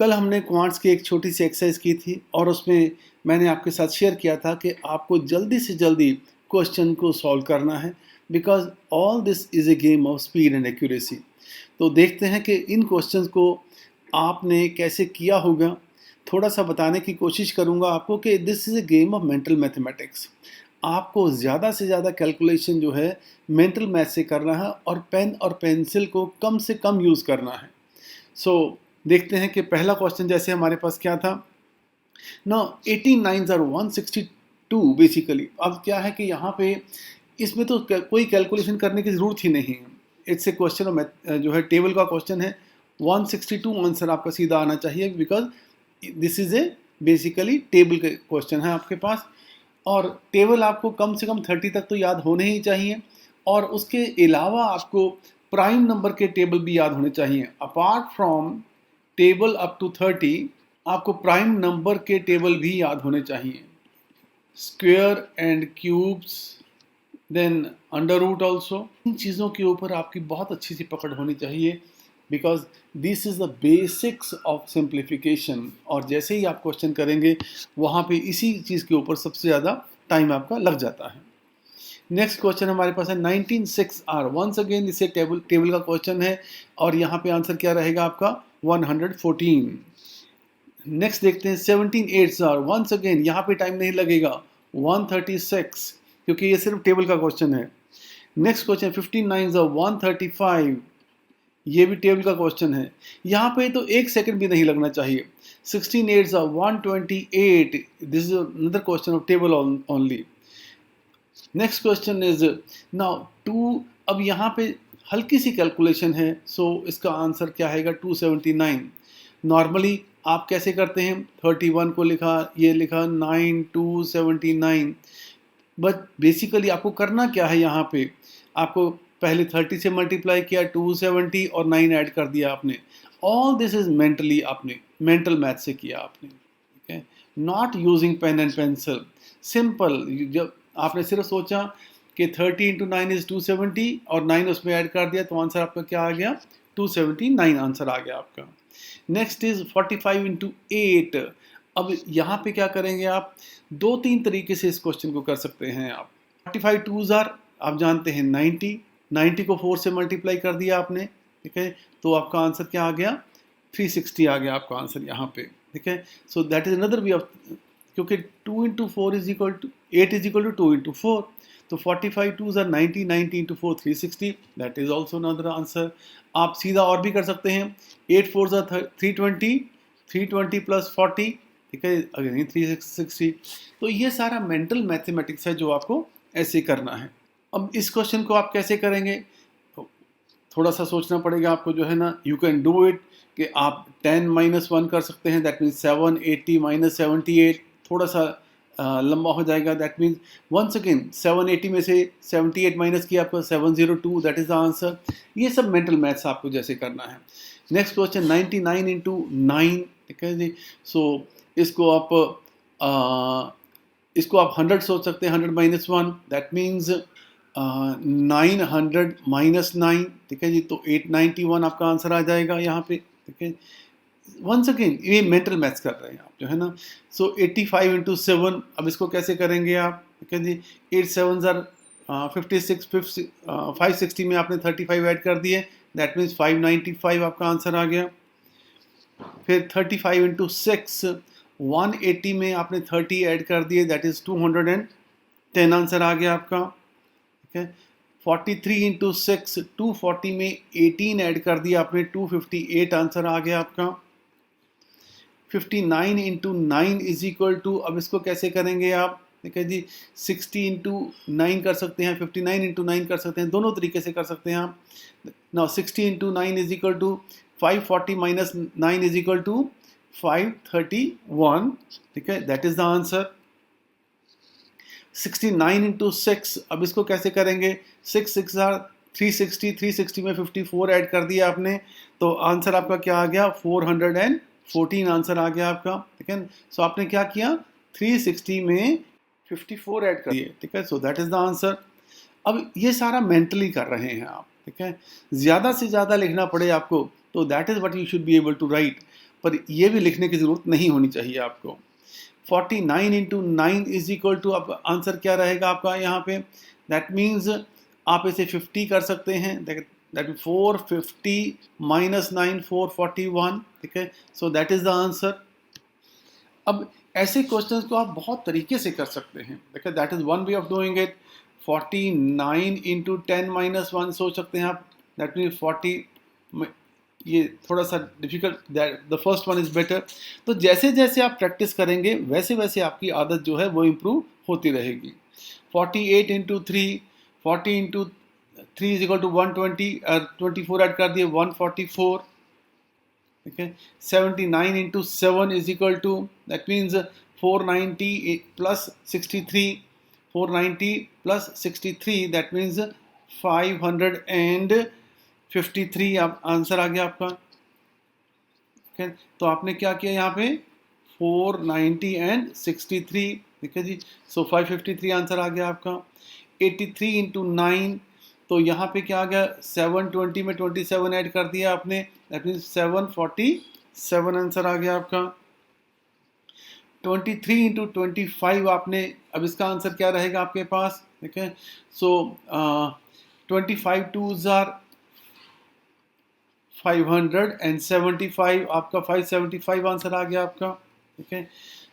कल हमने क्वांट्स की एक छोटी सी एक्सरसाइज की थी और उसमें मैंने आपके साथ शेयर किया था कि आपको जल्दी से जल्दी क्वेश्चन को सॉल्व करना है, because all this is a game of speed and accuracy. तो देखते हैं कि इन क्वेश्चंस को आपने कैसे किया होगा। थोड़ा सा बताने की कोशिश करूंगा आपको कि this is a game of mental mathematics. आपको ज़्यादा से ज़्यादा कैलकुलेशन जो है मेंटल मैथ से करना है और पेन और पेंसिल को कम से कम यूज़ करना है। देखते हैं कि पहला क्वेश्चन जैसे हमारे पास क्या था। ना 18 नाइन्स आर 162 बेसिकली। अब क्या है कि यहाँ पे इसमें तो कोई कैलकुलेशन करने की ज़रूरत ही नहीं है। इट्स ए क्वेश्चन ऑफ जो है टेबल का क्वेश्चन है। 162 आंसर आपका सीधा आना चाहिए, because this is a basically table का क्वेश्चन है आपके पास। और टेबल आपको कम से कम 30 तक तो याद होने ही चाहिए, और उसके अलावा आपको प्राइम नंबर के टेबल भी याद होने चाहिए। Apart from table up to 30 आपको प्राइम नंबर के टेबल भी याद होने चाहिए। Square and cubes, then under root also. इन चीज़ों के ऊपर आपकी बहुत अच्छी सी पकड़ होनी चाहिए, because this is the basics of simplification. और जैसे ही आप क्वेश्चन करेंगे वहाँ पे इसी चीज़ के ऊपर सबसे ज़्यादा टाइम आपका लग जाता है। नेक्स्ट क्वेश्चन हमारे पास है 19 आर। वंस अगेन इसे टेबल का क्वेश्चन है, और यहाँ पे आंसर क्या रहेगा आपका 114। नेक्स्ट देखते हैं 17 एट्स आर। वंस अगेन यहाँ पे टाइम नहीं लगेगा, 136, क्योंकि ये सिर्फ टेबल का क्वेश्चन है। Next question 15 nines are 135। ये भी टेबल का क्वेश्चन है, यहाँ पे तो एक सेकंड भी नहीं लगना चाहिए। 16 eights are 128। This is another question of table only. Next question is now 2। अब यहाँ पे हल्की सी कैलकुलेशन है, सो इसका आंसर क्या आएगा 279। नॉर्मली आप कैसे करते हैं, 31 को लिखा, ये लिखा 9 279। बट बेसिकली आपको करना क्या है, यहाँ पे आपको पहले 30 से मल्टीप्लाई किया, 270 और 9 ऐड कर दिया आपने। ऑल दिस इज मेंटली, आपने मेंटल मैथ से किया आपने, ठीक है, not using pen and pencil. Simple, जब आपने सिर्फ सोचा कि 30 इंटू 9 इज 270 और 9 उसमें ऐड कर दिया, तो आंसर आपका क्या आ गया 279 आंसर आ गया आपका। Next is 45 into 8। अब यहाँ पे क्या करेंगे आप, 2-3 तरीके से इस क्वेश्चन को कर सकते हैं आप। 45 टूज आर, आप जानते हैं 90 को 4 से मल्टीप्लाई कर दिया आपने, ठीक है, तो आपका आंसर क्या आ गया 360 आ गया आपका आंसर यहाँ पे, ठीक है। So that is another way of, क्योंकि 2 into 4 is equal to 8 is equal to 2 into 4, तो 45 twos are 90 into 4 360। That is also another answer. आप सीधा और भी कर सकते हैं, 8 फोर्स आर 320, 320 प्लस 40, ठीक है, अगेन 360। तो ये सारा मेंटल मैथमेटिक्स है जो आपको ऐसे करना है। अब इस क्वेश्चन को आप कैसे करेंगे, तो थोड़ा सा सोचना पड़ेगा आपको, जो है ना, यू कैन डू इट कि आप 10 माइनस 1 कर सकते हैं, दैट मीन्स 780 माइनस 78। थोड़ा सा लंबा हो जाएगा, दैट मीन्स वंस अगेन 780 में से 78 माइनस किया, आपका 702, दैट इज द आंसर। ये सब मेंटल मैथ्स आपको जैसे करना है। नेक्स्ट क्वेश्चन 99 इंटू 9, ठीक है जी। सो इसको आप 100 सोच सकते हैं, 100 माइनस 1, दैट मीन्स 900 माइनस 9, ठीक है जी, तो 891 आपका आंसर आ जाएगा यहाँ पे, ठीक है। वंस अगेन ये मेंटल मैथ्स कर रहे हैं आप, जो है ना। सो 85 इंटू 7, अब इसको कैसे करेंगे आप, ठीक है जी। 8 7 ज़र 56, 560 में आपने 35 ऐड कर दिए, दैट मीन्स 595 आपका आंसर आ गया। फिर 35 इंटू 6, 180 में आपने 30 ऐड कर दिए, दैट इज 210 आंसर आ गया आपका, ठीक है। 43 इंटू 6, 240 में 18 ऐड कर दिया आपने, 258 आंसर आ गया आपका। 59 इंटू 9 इज इक्वल टू, अब इसको कैसे करेंगे आप, ठीक है जी, 60 इंटू 9 कर सकते हैं, 59 इंटू 9 कर सकते हैं, दोनों तरीके से कर सकते हैं आप। Now 60 into 9 is equal to 540 minus 9 is equal to 531, ठीक है, that is the answer. 69 into 6, अब इसको कैसे करेंगे, 6 6 आर 360, 360 में 54 ऐड कर दिया आपने, तो आंसर आपका क्या आ गया 414 आंसर आ गया आपका, ठीक है। सो आपने क्या किया, 360 में 54 ऐड कर दिए, ठीक है, so that is the answer. अब ये सारा मेंटली कर रहे हैं आप, ठीक है। ज़्यादा से ज़्यादा लिखना पड़े आपको, तो that is what you should be able to write. पर ये भी लिखने की ज़रूरत नहीं होनी चाहिए आपको। 49 इंटू 9 इज इक्वल टू, अब आंसर क्या रहेगा आपका यहाँ पे, दैट मीन्स आप इसे 50 कर सकते हैं, दैट 450 माइनस 9 441, ठीक है, so that is the answer. अब ऐसे क्वेश्चंस को आप बहुत तरीके से कर सकते हैं, देखिए that is one way of doing it. 49 into 10 minus 1 सोच सकते हैं आप, दैट मीन 40, ये थोड़ा सा difficult, that the first one is better. तो जैसे जैसे आप प्रैक्टिस करेंगे वैसे वैसे आपकी आदत जो है वो इम्प्रूव होती रहेगी। 48 into 3, 40 into 3 is equal to 120, 24 add कर दिए 144, ठीक है। 79 into 7 is equal to, that means 490 plus 63, 490 plus 63 that means 553, आप आंसर आ गया आपका, ठीक है। तो आपने क्या किया यहाँ पे 490 एंड 63, ठीक है जी, सो 553 आंसर आ गया आपका। 83 इंटू 9, तो यहाँ पे क्या आ गया, 720 में 27 ऐड कर दिया आपने, दैट मीन्स 747 आंसर आ गया आपका। 23 इंटू 25 आपने, अब इसका आंसर क्या रहेगा आपके पास, ठीक है, सो 25 टू जार 575, आपका 575 आंसर आ गया आपका, ठीक है।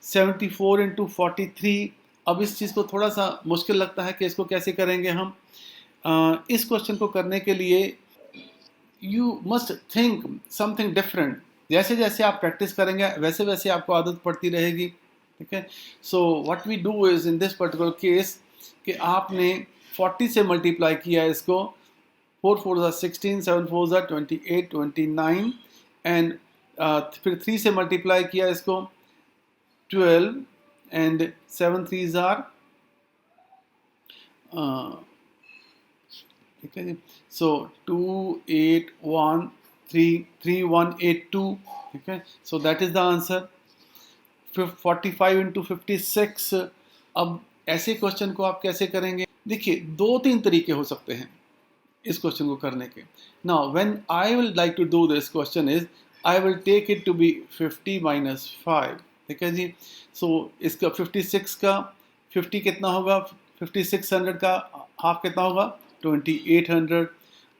74 इंटू 43, अब इस चीज़ को थोड़ा सा मुश्किल लगता है कि इसको कैसे करेंगे हम। इस क्वेश्चन को करने के लिए you must think something different, जैसे जैसे आप प्रैक्टिस करेंगे वैसे वैसे आपको आदत पड़ती रहेगी, ठीक है। So what we do is in this particular case कि आपने 40 से मल्टीप्लाई किया इसको, 4 4 16, 7 4 28, 29 एंड फिर 3 से मल्टीप्लाई किया इसको 12 एंड 7 3 ठीक है जी, सो 2 8 1 3 3 1 8 2, ठीक है, so that is the answer. 45 into 56, अब ऐसे क्वेश्चन को आप कैसे करेंगे, देखिए 2-3 तरीके हो सकते हैं इस क्वेश्चन को करने के। Now when I will like to do this question is, I will take it to be 50 minus 5, ठीक है जी। सो इसका 56 का 50 कितना होगा, 5600 का हाफ कितना होगा 2800,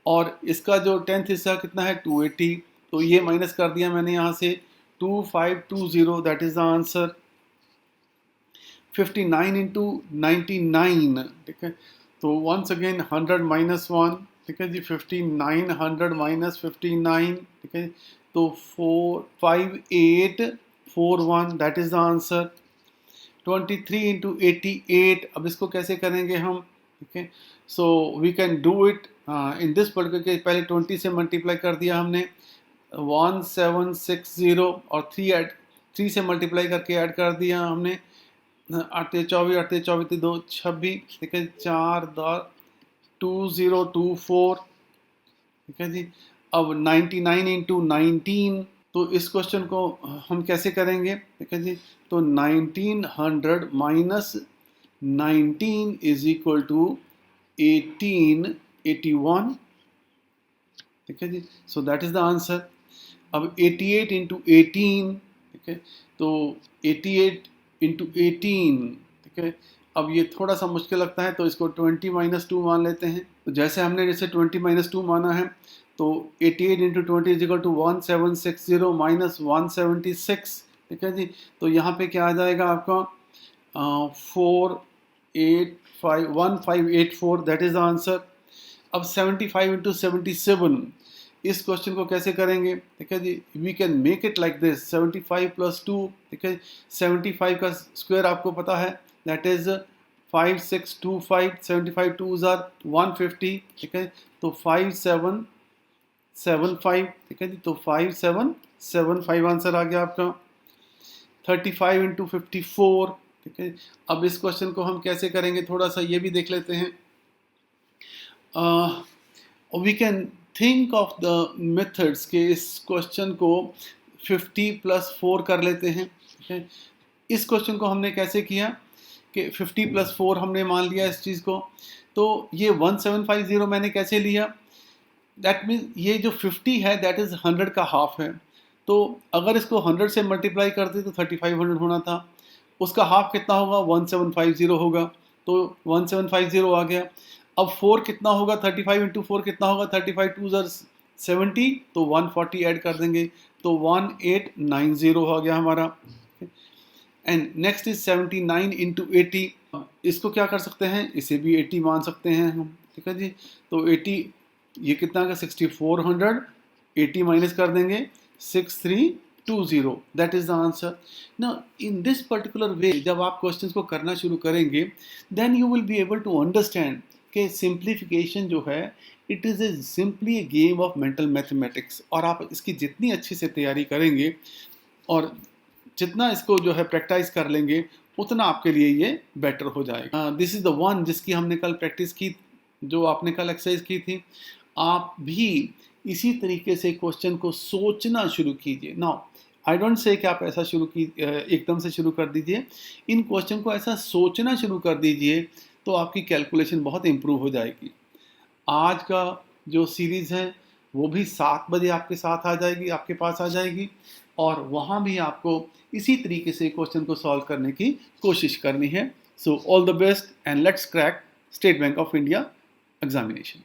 और इसका जो 10th हिस्सा कितना है 280, तो ये माइनस कर दिया मैंने यहाँ से 2520, that is the answer. 59 into 99, ठीक है, तो वंस अगेन 100 माइनस 1, ठीक है जी, 59 100 माइनस 59, ठीक है, तो 5841, that is the answer. 23 into 88, अब इसको कैसे करेंगे हम, ठीक है, so we can do it in this particular case, पहले 20 से मल्टीप्लाई कर दिया हमने 1760, और 3 से मल्टीप्लाई करके ऐड कर दिया हमने 8 24, 8 24 2 26, ठीक है, 4 2024, ठीक है जी। अब 99 इंटू 19, तो इस क्वेश्चन को हम कैसे करेंगे, ठीक है जी, तो 1900 माइनस 19 इज इक्वल टू 1881, ठीक है जी, so that is the answer. अब 88 इंटू 18, ठीक है, तो 88 इंटू 18, ठीक है, अब ये थोड़ा सा मुश्किल लगता है तो इसको 20 माइनस 2 मान लेते हैं। तो जैसे हमने जैसे 20 माइनस 2 माना है, तो 88 into 20 is equal to 1760 minus 176, ठीक है जी, तो यहाँ पे क्या आ जाएगा आपका 1584, दैट इज द आंसर। अब 75 इंटू 77, इस क्वेश्चन को कैसे करेंगे, ठीक है जी, we can make it like this 75 plus 2, ठीक है, 75 का स्क्वायर आपको पता है, दैट इज 5625, 75 2 जार 150, ठीक है, तो 5775, ठीक है जी, तो 5775 आंसर आ गया आपका। 35 इंटू 54, ठीक है, अब इस क्वेश्चन को हम कैसे करेंगे थोड़ा सा ये भी देख लेते हैं। We can think of the methods के इस क्वेश्चन को 50 प्लस 4 कर लेते हैं, ठीक है। इस क्वेश्चन को हमने कैसे किया कि 50 प्लस 4 हमने मान लिया इस चीज़ को, तो ये 1750 मैंने कैसे लिया, दैट मीन्स ये जो 50 है दैट इज़ 100 का हाफ है, तो अगर इसको 100 से मल्टीप्लाई करते तो 3500 होना था, उसका हाफ कितना होगा 1750 होगा, तो 1750 आ गया। अब 4 कितना होगा, 35 इंटू 4 कितना होगा, 35 टू ज़र 70, तो 140 ऐड कर देंगे तो 1890 हो गया हमारा। एंड नेक्स्ट इज 79 इंटू 80, इसको क्या कर सकते हैं, इसे भी 80 मान सकते हैं हम, ठीक है जी। तो 80 ये कितना का 6400, 80 माइनस कर देंगे 6320, दैट इज द आंसर। ना इन दिस पर्टिकुलर वे जब आप क्वेश्चंस को करना शुरू करेंगे, then you will be able to understand कि सिंप्लीफिकेशन जो है it is a simply a game of mental mathematics, और आप इसकी जितनी अच्छे से तैयारी करेंगे और जितना इसको जो है प्रैक्टिस कर लेंगे, उतना आपके लिए ये बेटर हो जाएगा। दिस इज़ द वन जिसकी हमने कल प्रैक्टिस की, जो आपने कल एक्सरसाइज की थी। आप भी इसी तरीके से क्वेश्चन को सोचना शुरू कीजिए। नाउ आई डोंट से कि आप ऐसा एकदम से शुरू कर दीजिए, इन क्वेश्चन को ऐसा सोचना शुरू कर दीजिए, तो आपकी कैलकुलेशन बहुत इम्प्रूव हो जाएगी। आज का जो सीरीज़ है वो भी 7 बजे आपके साथ आ जाएगी, आपके पास आ जाएगी, और वहाँ भी आपको इसी तरीके से क्वेश्चन को सॉल्व करने की कोशिश करनी है। So all the best and let's crack state bank of India examination.